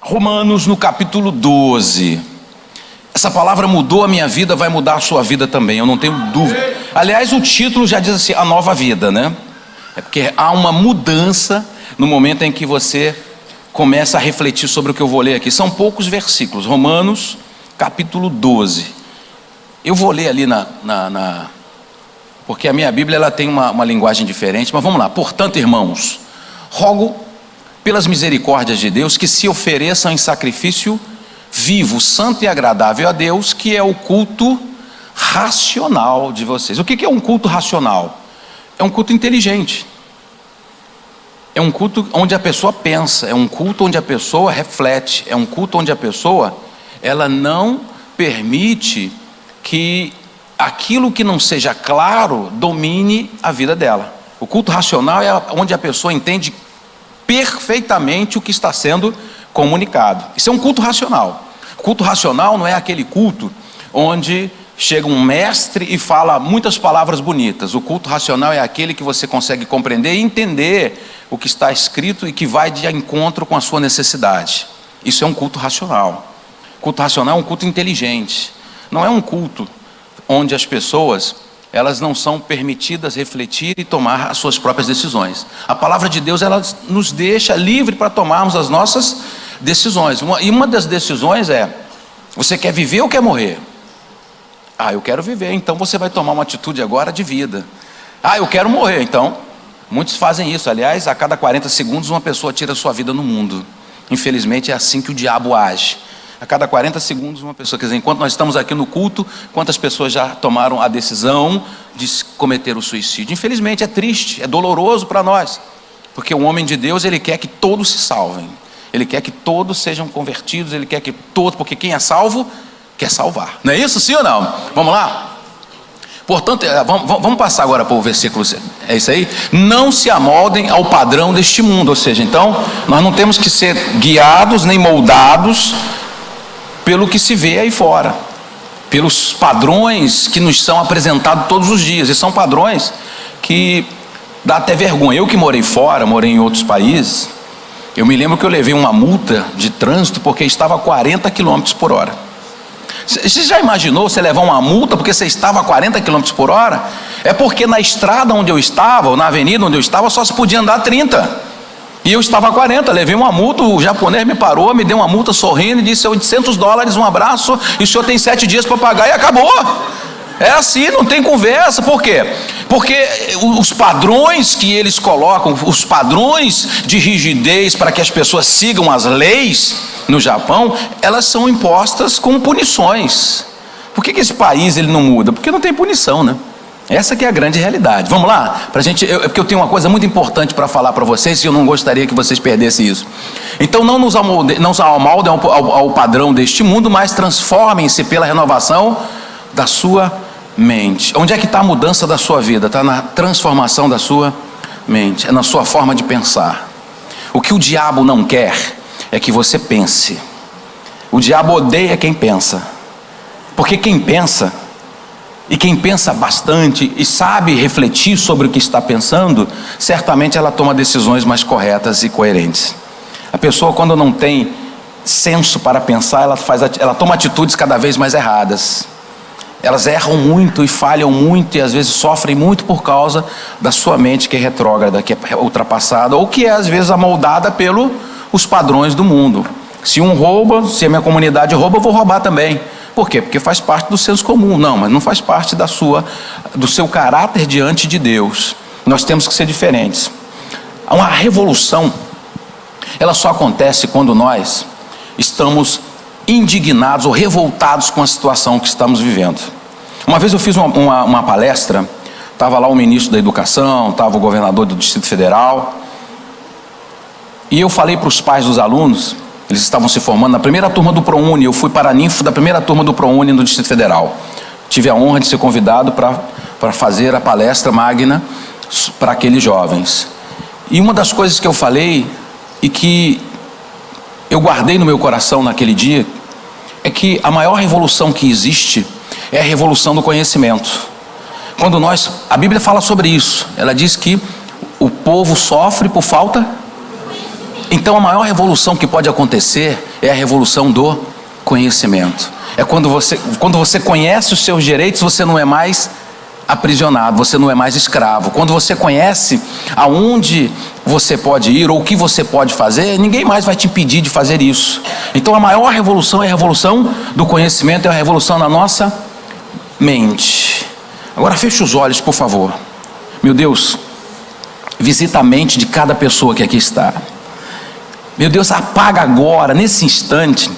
Romanos, no capítulo 12. Essa palavra mudou a minha vida, vai mudar a sua vida também, eu não tenho dúvida. Aliás, o título já diz assim, a nova vida, né? É porque há uma mudança no momento em que você começa a refletir sobre o que eu vou ler aqui. São poucos versículos. Romanos, capítulo 12. Eu vou ler ali porque a minha Bíblia ela tem uma linguagem diferente, mas vamos lá. Portanto, irmãos, rogo pelas misericórdias de Deus que se ofereçam em sacrifício vivo, santo e agradável a Deus, que é o culto racional de vocês. O que é um culto racional? É um culto inteligente. É um culto onde a pessoa pensa, é um culto onde a pessoa reflete, é um culto onde a pessoa, ela não permite que aquilo que não seja claro domine a vida dela. O culto racional é onde a pessoa entende perfeitamente o que está sendo comunicado. Isso é um culto racional. O culto racional não é aquele culto onde chega um mestre e fala muitas palavras bonitas. O culto racional é aquele que você consegue compreender e entender o que está escrito e que vai de encontro com a sua necessidade. Isso é um culto racional. O culto racional é um culto inteligente. Não é um culto onde as pessoas, elas não são permitidas refletir e tomar as suas próprias decisões. A palavra de Deus, ela nos deixa livre para tomarmos as nossas decisões. E uma das decisões é, você quer viver ou quer morrer? Ah, eu quero viver, então você vai tomar uma atitude agora de vida. Ah, eu quero morrer, então muitos fazem isso. Aliás, a cada 40 segundos uma pessoa tira a sua vida no mundo. Infelizmente é assim que o diabo age. A cada 40 segundos uma pessoa, quer dizer, enquanto nós estamos aqui no culto, quantas pessoas já tomaram a decisão de cometer o suicídio? Infelizmente é triste, é doloroso para nós, porque o homem de Deus, ele quer que todos se salvem, ele quer que todos sejam convertidos, ele quer que todos, porque quem é salvo, quer salvar. Não é isso, sim ou não? Vamos lá? Portanto, vamos passar agora para o versículo, é isso aí? Não se amoldem ao padrão deste mundo, ou seja, então, nós não temos que ser guiados nem moldados pelo que se vê aí fora, pelos padrões que nos são apresentados todos os dias, e são padrões que dá até vergonha. Eu que morei fora, morei em outros países, eu me lembro que eu levei uma multa de trânsito porque estava a 40 km por hora. Você já imaginou você levar uma multa porque você estava a 40 km por hora? É porque na estrada onde eu estava, ou na avenida onde eu estava, só se podia andar 30. E eu estava a 40, levei uma multa, o japonês me parou, me deu uma multa sorrindo e disse, $800, um abraço, e o senhor tem 7 dias para pagar, e acabou. É assim, não tem conversa. Por quê? Porque os padrões que eles colocam, os padrões de rigidez para que as pessoas sigam as leis no Japão, elas são impostas com punições. Por que esse país ele não muda? Porque não tem punição, né? Essa que é a grande realidade. Vamos lá? Porque eu tenho uma coisa muito importante para falar para vocês e eu não gostaria que vocês perdessem isso. Então não nos amoldem ao padrão deste mundo, mas transformem-se pela renovação da sua mente. Onde é que está a mudança da sua vida? Está na transformação da sua mente, é na sua forma de pensar. O que o diabo não quer é que você pense. O diabo odeia quem pensa, porque quem pensa, e quem pensa bastante e sabe refletir sobre o que está pensando, certamente ela toma decisões mais corretas e coerentes. A pessoa, quando não tem senso para pensar, ela toma atitudes cada vez mais erradas. Elas erram muito e falham muito e às vezes sofrem muito por causa da sua mente que é retrógrada, que é ultrapassada, ou que é às vezes amoldada pelos padrões do mundo. Se um rouba, se a minha comunidade rouba, eu vou roubar também. Por quê? Porque faz parte do senso comum. Não, mas não faz parte do seu caráter diante de Deus. Nós temos que ser diferentes. Uma revolução, ela só acontece quando nós estamos indignados ou revoltados com a situação que estamos vivendo. Uma vez eu fiz uma palestra, estava lá o ministro da Educação, estava o governador do Distrito Federal, e eu falei para os pais dos alunos. Eles estavam se formando na primeira turma do ProUni. Eu fui paraninfo da primeira turma do ProUni no Distrito Federal. Tive a honra de ser convidado para fazer a palestra magna para aqueles jovens. E uma das coisas que eu falei e que eu guardei no meu coração naquele dia é que a maior revolução que existe é a revolução do conhecimento. A Bíblia fala sobre isso. Ela diz que o povo sofre por falta Então a maior revolução que pode acontecer é a revolução do conhecimento. É quando você conhece os seus direitos, você não é mais aprisionado, você não é mais escravo. Quando você conhece aonde você pode ir ou o que você pode fazer, ninguém mais vai te impedir de fazer isso. Então a maior revolução é a revolução do conhecimento, é a revolução na nossa mente. Agora feche os olhos, por favor. Meu Deus, visita a mente de cada pessoa que aqui está. Meu Deus, apaga agora, nesse instante,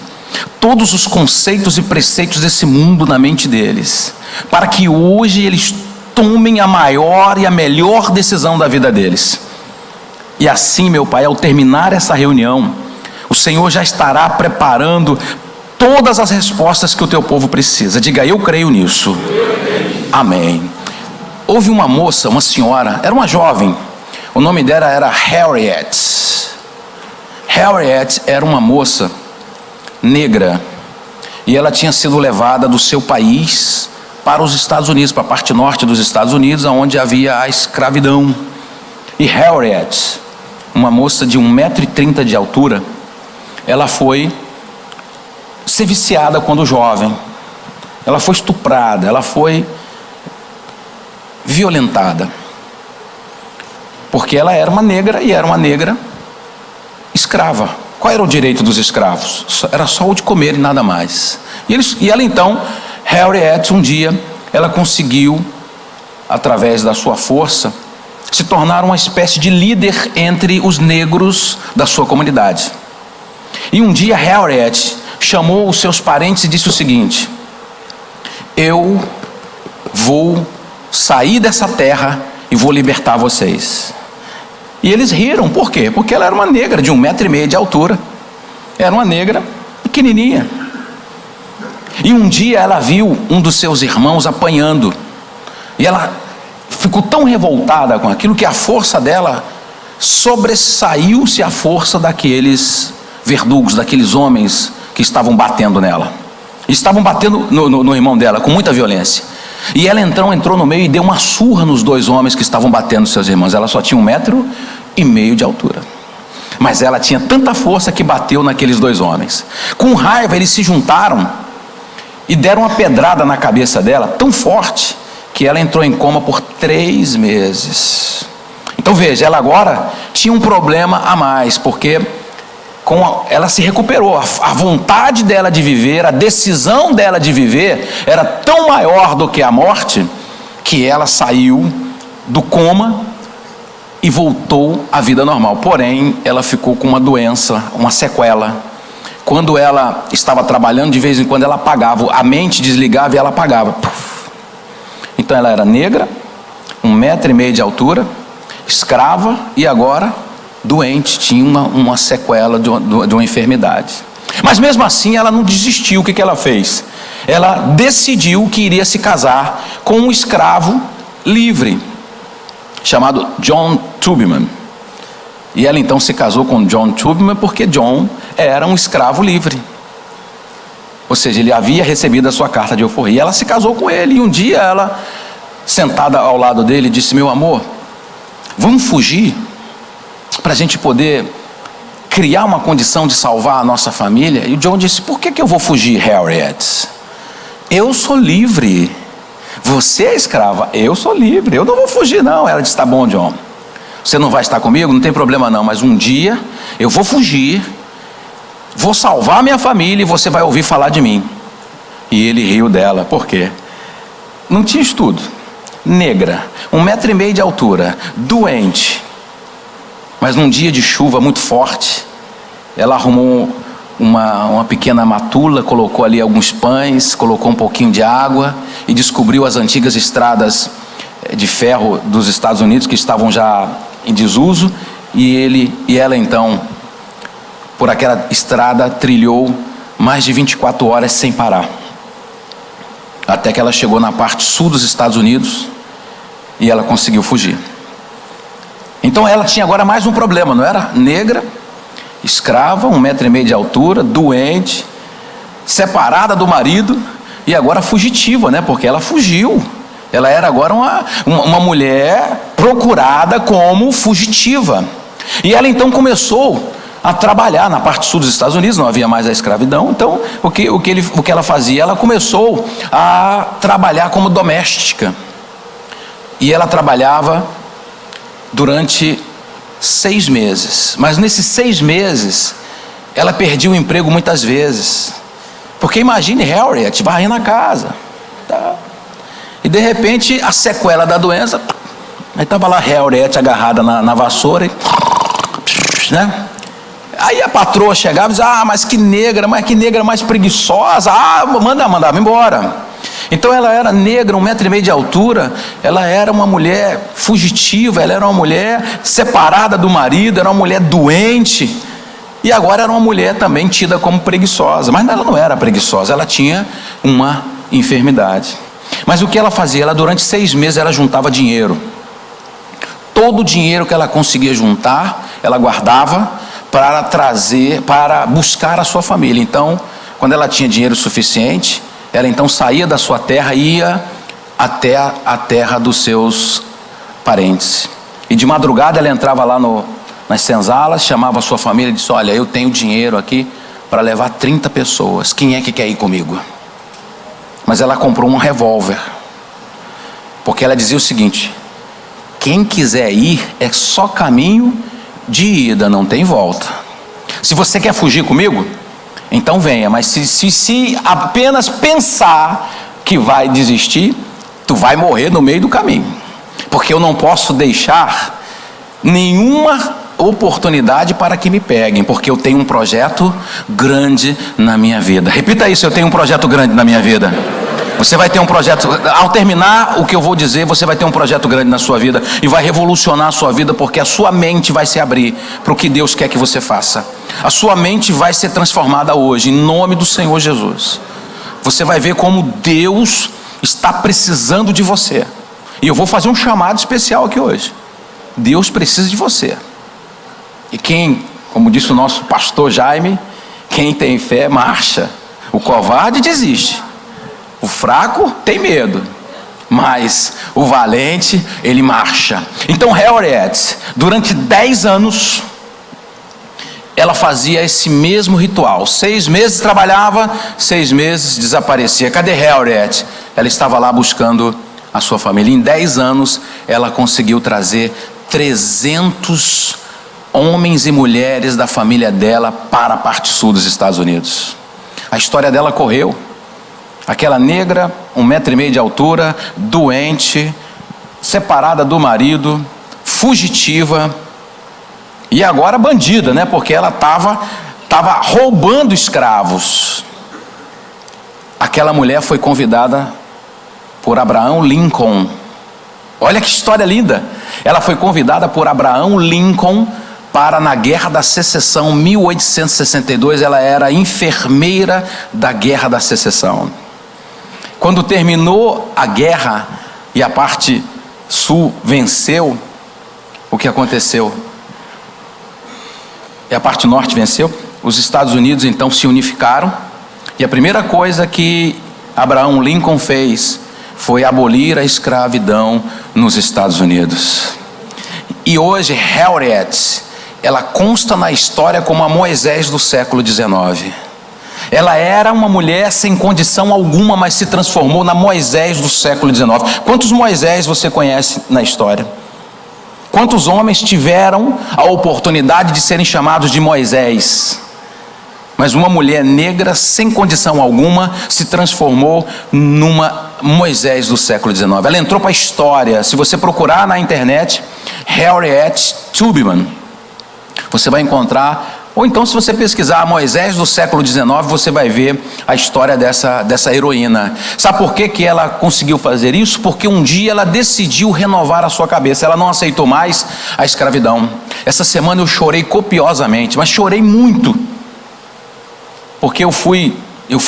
todos os conceitos e preceitos desse mundo na mente deles, para que hoje eles tomem a maior e a melhor decisão da vida deles. E assim, meu Pai, ao terminar essa reunião, o Senhor já estará preparando todas as respostas que o teu povo precisa. Diga, eu creio nisso. Amém. Houve uma moça, uma senhora, era uma jovem, o nome dela era Harriet. Harriet era uma moça negra, e ela tinha sido levada do seu país para os Estados Unidos, para a parte norte dos Estados Unidos, onde havia a escravidão. E Harriet, uma moça de 1,30 m de altura, ela foi ser viciada quando jovem, ela foi estuprada, ela foi violentada, porque ela era uma negra, e era uma negra escrava. Qual era o direito dos escravos? Era só o de comer e nada mais. E ela então, Harriet, um dia, ela conseguiu, através da sua força, se tornar uma espécie de líder entre os negros da sua comunidade. E um dia Harriet chamou os seus parentes e disse o seguinte: eu vou sair dessa terra e vou libertar vocês. E eles riram, por quê? Porque ela era uma negra de 1,5 m de altura, era uma negra pequenininha. E um dia ela viu um dos seus irmãos apanhando, e ela ficou tão revoltada com aquilo que a força dela sobressaiu-se à força daqueles verdugos, daqueles homens que estavam batendo nela. Estavam batendo no irmão dela com muita violência. E ela então entrou no meio e deu uma surra nos dois homens que estavam batendo seus irmãos. Ela só tinha 1,5 m de altura, mas ela tinha tanta força que bateu naqueles dois homens. Com raiva eles se juntaram e deram uma pedrada na cabeça dela, tão forte que ela entrou em coma por 3 meses. Então veja, ela agora tinha um problema a mais, porque ela se recuperou. A vontade dela de viver, a decisão dela de viver era tão maior do que a morte, que ela saiu do coma e voltou à vida normal. Porém, ela ficou com uma doença, uma sequela. Quando ela estava trabalhando, de vez em quando ela apagava, a mente desligava e ela apagava. Então ela era negra, 1,5 m de altura, escrava e agora doente, tinha uma sequela de uma enfermidade. Mas mesmo assim ela não desistiu. O que ela fez? Ela decidiu que iria se casar com um escravo livre, chamado John Tubman. E ela então se casou com John Tubman porque John era um escravo livre. Ou seja, ele havia recebido a sua carta de alforria. Ela se casou com ele, e um dia ela, sentada ao lado dele, disse: meu amor, vamos fugir para a gente poder criar uma condição de salvar a nossa família. E o John disse: por que eu vou fugir, Harriet? Eu sou livre. Você é escrava, eu sou livre, eu não vou fugir não. Ela disse: tá bom, John, você não vai estar comigo, não tem problema não, mas um dia eu vou fugir, vou salvar a minha família e você vai ouvir falar de mim. E ele riu dela. Por quê? Não tinha estudo, negra, 1,5 m de altura, doente, mas num dia de chuva muito forte, ela arrumou uma pequena matula, colocou ali alguns pães, colocou um pouquinho de água e descobriu as antigas estradas de ferro dos Estados Unidos que estavam já em desuso, e ela então, por aquela estrada, trilhou mais de 24 horas sem parar, até que ela chegou na parte sul dos Estados Unidos e ela conseguiu fugir. Então ela tinha agora mais um problema, não era? Negra, escrava, 1,5 m de altura, doente, separada do marido e agora fugitiva, né? Porque ela fugiu. Ela era agora uma mulher procurada como fugitiva. E ela então começou a trabalhar na parte sul dos Estados Unidos, não havia mais a escravidão. Então, o que ela fazia? Ela começou a trabalhar como doméstica. E ela trabalhava durante 6 meses. Mas nesses 6 meses, ela perdia o emprego muitas vezes. Porque imagine Harriet varrendo a casa. Tá? E de repente, a sequela da doença, aí estava lá Harriet agarrada na vassoura, né? Aí a patroa chegava e dizia: mas que negra mais preguiçosa, mandava embora. Então ela era negra, 1,5 metro de altura, ela era uma mulher fugitiva, ela era uma mulher separada do marido, era uma mulher doente, e agora era uma mulher também tida como preguiçosa. Mas ela não era preguiçosa, ela tinha uma enfermidade. Mas o que ela fazia? Ela durante 6 meses ela juntava dinheiro. Todo o dinheiro que ela conseguia juntar, ela guardava para trazer, para buscar a sua família. Então, quando ela tinha dinheiro suficiente, ela então saía da sua terra e ia até a terra dos seus parentes. E de madrugada ela entrava lá nas senzalas, chamava a sua família e disse: olha, eu tenho dinheiro aqui para levar 30 pessoas. Quem é que quer ir comigo? Mas ela comprou um revólver, porque ela dizia o seguinte: quem quiser ir é só caminho de ida, não tem volta. Se você quer fugir comigo, então venha. Mas se apenas pensar que vai desistir, tu vai morrer no meio do caminho. Porque eu não posso deixar nenhuma oportunidade para que me peguem, porque eu tenho um projeto grande na minha vida. Repita isso: eu tenho um projeto grande na minha vida. Você vai ter um projeto, ao terminar o que eu vou dizer, você vai ter um projeto grande na sua vida e vai revolucionar a sua vida, porque a sua mente vai se abrir para o que Deus quer que você faça. A sua mente vai ser transformada hoje, em nome do Senhor Jesus. Você vai ver como Deus está precisando de você. E eu vou fazer um chamado especial aqui hoje. Deus precisa de você. E quem, como disse o nosso pastor Jaime, quem tem fé marcha, o covarde desiste. O fraco tem medo, mas o valente, ele marcha. Então Harriet, durante 10 anos, ela fazia esse mesmo ritual. 6 meses trabalhava, 6 meses desaparecia. Cadê Harriet? Ela estava lá buscando a sua família. Em 10 anos, ela conseguiu trazer 300 homens e mulheres da família dela para a parte sul dos Estados Unidos. A história dela correu. Aquela negra, 1,5 metro de altura, doente, separada do marido, fugitiva, e agora bandida, né? Porque ela estava roubando escravos. Aquela mulher foi convidada por Abraham Lincoln. Olha que história linda! Ela foi convidada por Abraham Lincoln para, na Guerra da Secessão, 1862, ela era enfermeira da Guerra da Secessão. Quando terminou a guerra e a parte sul venceu, o que aconteceu? E a parte norte venceu. Os Estados Unidos então se unificaram, e a primeira coisa que Abraham Lincoln fez foi abolir a escravidão nos Estados Unidos. E hoje Harriet, ela consta na história como a Moisés do século XIX. Ela era uma mulher sem condição alguma, mas se transformou na Moisés do século XIX. Quantos Moisés você conhece na história? Quantos homens tiveram a oportunidade de serem chamados de Moisés? Mas uma mulher negra sem condição alguma se transformou numa Moisés do século XIX. Ela entrou para a história. Se você procurar na internet Harriet Tubman, você vai encontrar. Ou então, se você pesquisar Moisés do século XIX, você vai ver a história dessa heroína. Sabe por que ela conseguiu fazer isso? Porque um dia ela decidiu renovar a sua cabeça. Ela não aceitou mais a escravidão. Essa semana eu chorei copiosamente, mas chorei muito. Porque eu fui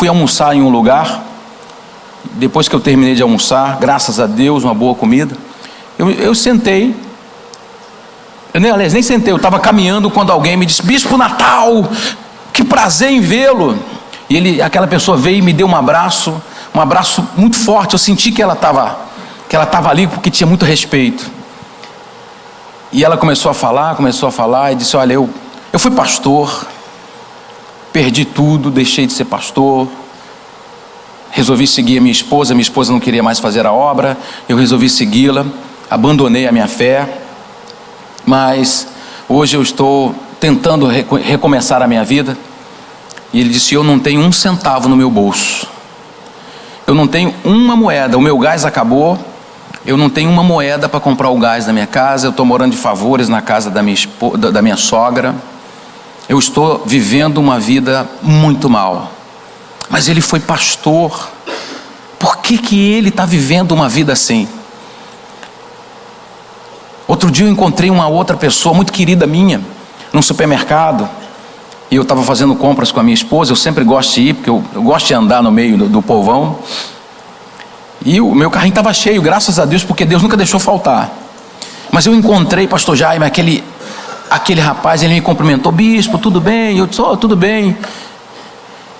almoçar em um lugar. Depois que eu terminei de almoçar, graças a Deus, uma boa comida, eu sentei. Aliás, nem sentei, eu estava caminhando quando alguém me disse: Bispo Natal, que prazer em vê-lo. E aquela pessoa veio e me deu um abraço muito forte. Eu senti que ela estava ali porque tinha muito respeito. E ela começou a falar e disse: olha, Eu fui pastor, perdi tudo, deixei de ser pastor, resolvi seguir a minha esposa não queria mais fazer a obra, eu resolvi segui-la, abandonei a minha fé, mas hoje eu estou tentando recomeçar a minha vida. E ele disse: eu não tenho um centavo no meu bolso, eu não tenho uma moeda, o meu gás acabou, eu não tenho uma moeda para comprar o gás da minha casa, eu estou morando de favores na casa da minha sogra, eu estou vivendo uma vida muito mal. Mas ele foi pastor, por que ele está vivendo uma vida assim? Outro dia eu encontrei uma outra pessoa muito querida minha, num supermercado, e eu estava fazendo compras com a minha esposa. Eu sempre gosto de ir, porque eu gosto de andar no meio do povão, e o meu carrinho estava cheio, graças a Deus, porque Deus nunca deixou faltar. Mas eu encontrei pastor Jaime, aquele rapaz, ele me cumprimentou: bispo, tudo bem? Eu disse: oh, tudo bem.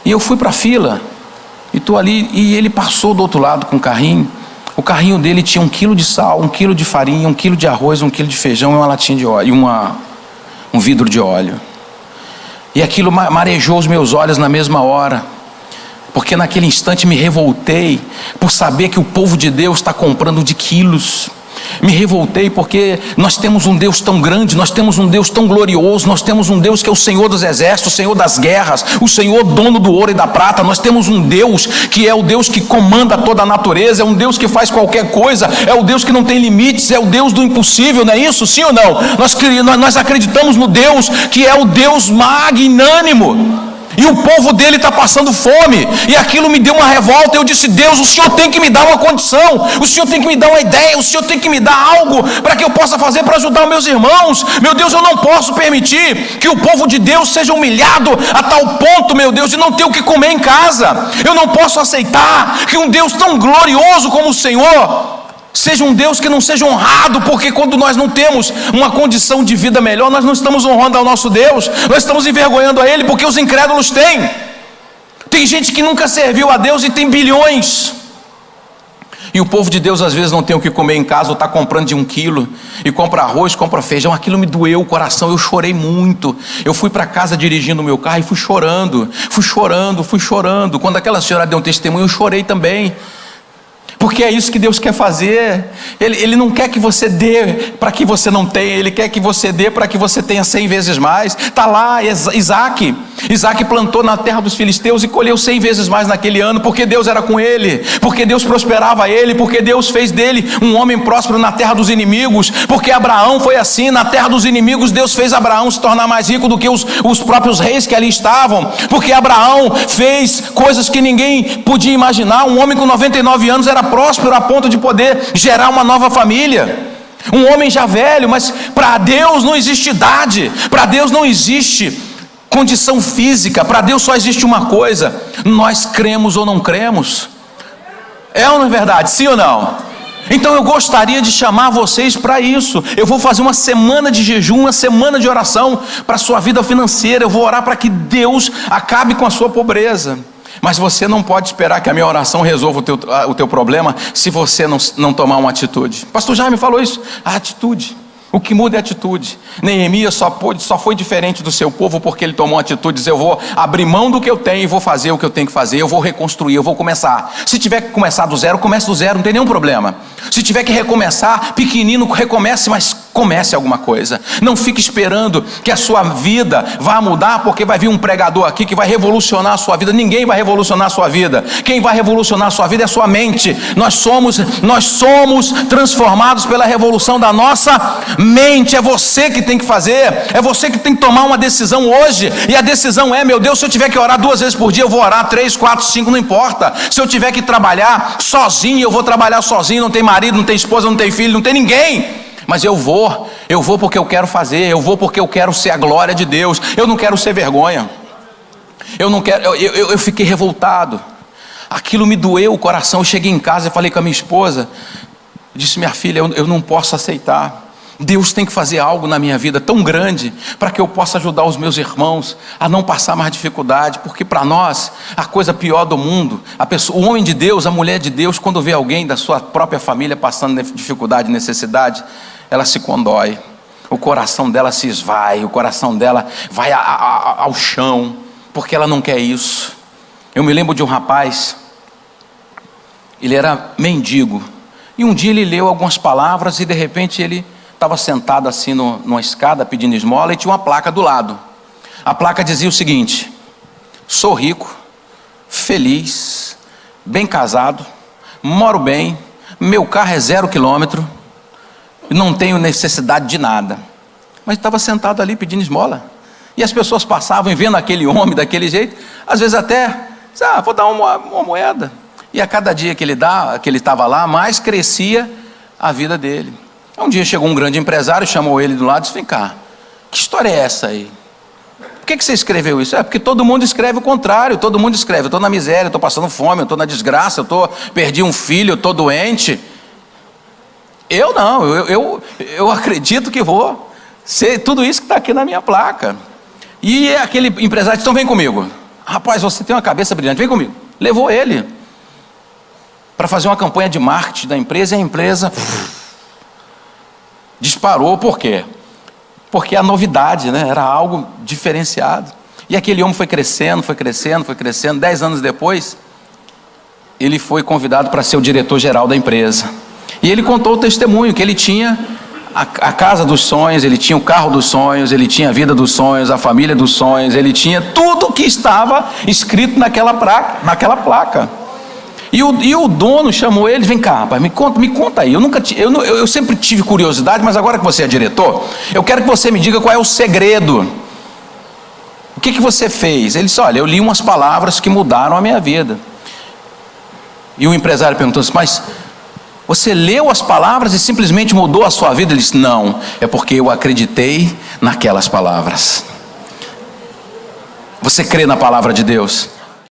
E eu fui para a fila, e estou ali, e ele passou do outro lado com o carrinho. O carrinho dele tinha 1 quilo de sal, 1 quilo de farinha, 1 quilo de arroz, 1 quilo de feijão e uma latinha de óleo, e um vidro de óleo. E aquilo marejou os meus olhos na mesma hora, porque naquele instante me revoltei por saber que o povo de Deus está comprando de quilos. Me revoltei porque nós temos um Deus tão grande, nós temos um Deus tão glorioso, nós temos um Deus que é o Senhor dos exércitos, o Senhor das guerras, o Senhor dono do ouro e da prata. Nós temos um Deus que é o Deus que comanda toda a natureza, é um Deus que faz qualquer coisa, é o Deus que não tem limites, é o Deus do impossível, não é isso? Sim ou não? Nós acreditamos no Deus que é o Deus magnânimo. E o povo dele está passando fome, e aquilo me deu uma revolta. Eu disse: Deus, o Senhor tem que me dar uma condição, o Senhor tem que me dar uma ideia, o Senhor tem que me dar algo para que eu possa fazer para ajudar os meus irmãos. Meu Deus, eu não posso permitir que o povo de Deus seja humilhado a tal ponto, meu Deus, de não ter o que comer em casa. Eu não posso aceitar que um Deus tão glorioso como o Senhor seja um Deus que não seja honrado, porque quando nós não temos uma condição de vida melhor, nós não estamos honrando ao nosso Deus, nós estamos envergonhando a Ele, porque os incrédulos têm. Tem gente que nunca serviu a Deus e tem bilhões. E o povo de Deus às vezes não tem o que comer em casa, ou está comprando de 1 quilo, e compra arroz, compra feijão. Aquilo me doeu o coração, eu chorei muito. Eu fui para casa dirigindo o meu carro e fui chorando. Quando aquela senhora deu um testemunho, eu chorei também. Porque é isso que Deus quer fazer. Ele não quer que você dê para que você não tenha, Ele quer que você dê para que você tenha 100 vezes mais. Está lá Isaac plantou na terra dos filisteus e colheu 100 vezes mais naquele ano, porque Deus era com ele, porque Deus prosperava ele, porque Deus fez dele um homem próspero na terra dos inimigos. Porque Abraão foi assim, na terra dos inimigos Deus fez Abraão se tornar mais rico do que os próprios reis que ali estavam. Porque Abraão fez coisas que ninguém podia imaginar. Um homem com 99 anos era próspero a ponto de poder gerar uma nova família. Um homem já velho, mas para Deus não existe idade, para Deus não existe condição física, para Deus só existe uma coisa: nós cremos ou não cremos. É ou não é verdade? Sim ou não? Então eu gostaria de chamar vocês para isso. Eu vou fazer uma semana de jejum, uma semana de oração para a sua vida financeira. Eu vou orar para que Deus acabe com a sua pobreza. Mas você não pode esperar que a minha oração resolva o teu problema se você não tomar uma atitude. Pastor Jaime falou isso, a atitude. O que muda é a atitude. Neemias só foi diferente do seu povo porque ele tomou atitudes. Eu vou abrir mão do que eu tenho e vou fazer o que eu tenho que fazer. Eu vou reconstruir, eu vou começar. Se tiver que começar do zero, comece do zero, não tem nenhum problema. Se tiver que recomeçar, pequenino, recomece, mas comece alguma coisa. Não fique esperando que a sua vida vá mudar porque vai vir um pregador aqui que vai revolucionar a sua vida. Ninguém vai revolucionar a sua vida. Quem vai revolucionar a sua vida é a sua mente. Nós somos transformados pela revolução da nossa mente. É você que tem que fazer, é você que tem que tomar uma decisão hoje. E a decisão é: meu Deus, se eu tiver que orar 2 vezes por dia, eu vou orar 3, 4, 5, não importa. Se eu tiver que trabalhar sozinho, eu vou trabalhar sozinho. Não tem marido, não tem esposa, não tem filho, não tem ninguém. Mas eu vou porque eu quero fazer, eu vou porque eu quero ser a glória de Deus. Eu não quero ser vergonha. Eu fiquei revoltado. Aquilo me doeu o coração. Eu cheguei em casa e falei com a minha esposa, disse: minha filha, eu não posso aceitar. Deus tem que fazer algo na minha vida tão grande para que eu possa ajudar os meus irmãos a não passar mais dificuldade. Porque para nós, a coisa pior do mundo, o homem de Deus, a mulher de Deus, quando vê alguém da sua própria família passando dificuldade, necessidade, ela se condói. o coração dela se esvai, o coração dela vai ao chão, porque ela não quer isso. Eu me lembro de um rapaz, ele era mendigo, e um dia ele leu algumas palavras e de repente ele estava sentado assim numa escada pedindo esmola e tinha uma placa do lado. A placa dizia o seguinte: sou rico, feliz, bem casado, moro bem, meu carro é 0 quilômetro, não tenho necessidade de nada. Mas estava sentado ali pedindo esmola. E as pessoas passavam e vendo aquele homem daquele jeito, às vezes até, vou dar uma moeda. E a cada dia que ele estava lá, mais crescia a vida dele. Um dia chegou um grande empresário, chamou ele do lado e disse: vem cá, que história é essa aí? Por que você escreveu isso? Porque todo mundo escreve o contrário, todo mundo escreve: eu estou na miséria, eu estou passando fome, eu estou na desgraça, perdi um filho, eu estou doente. Eu não, eu acredito que vou ser tudo isso que está aqui na minha placa. E aquele empresário disse: então vem comigo. Rapaz, você tem uma cabeça brilhante, vem comigo. Levou ele para fazer uma campanha de marketing da empresa, e a empresa disparou. Por quê? Porque a novidade, era algo diferenciado. E aquele homem foi crescendo. 10 anos depois, ele foi convidado para ser o diretor-geral da empresa. E ele contou o testemunho, que ele tinha a casa dos sonhos, ele tinha o carro dos sonhos, ele tinha a vida dos sonhos, a família dos sonhos, ele tinha tudo que estava escrito naquela placa. E o dono chamou ele: vem cá, rapaz, me conta aí. Eu sempre tive curiosidade, mas agora que você é diretor, eu quero que você me diga qual é o segredo. O que você fez? Ele disse: olha, eu li umas palavras que mudaram a minha vida. E o empresário perguntou assim: mas você leu as palavras e simplesmente mudou a sua vida? Ele disse: não, é porque eu acreditei naquelas palavras. Você crê na palavra de Deus?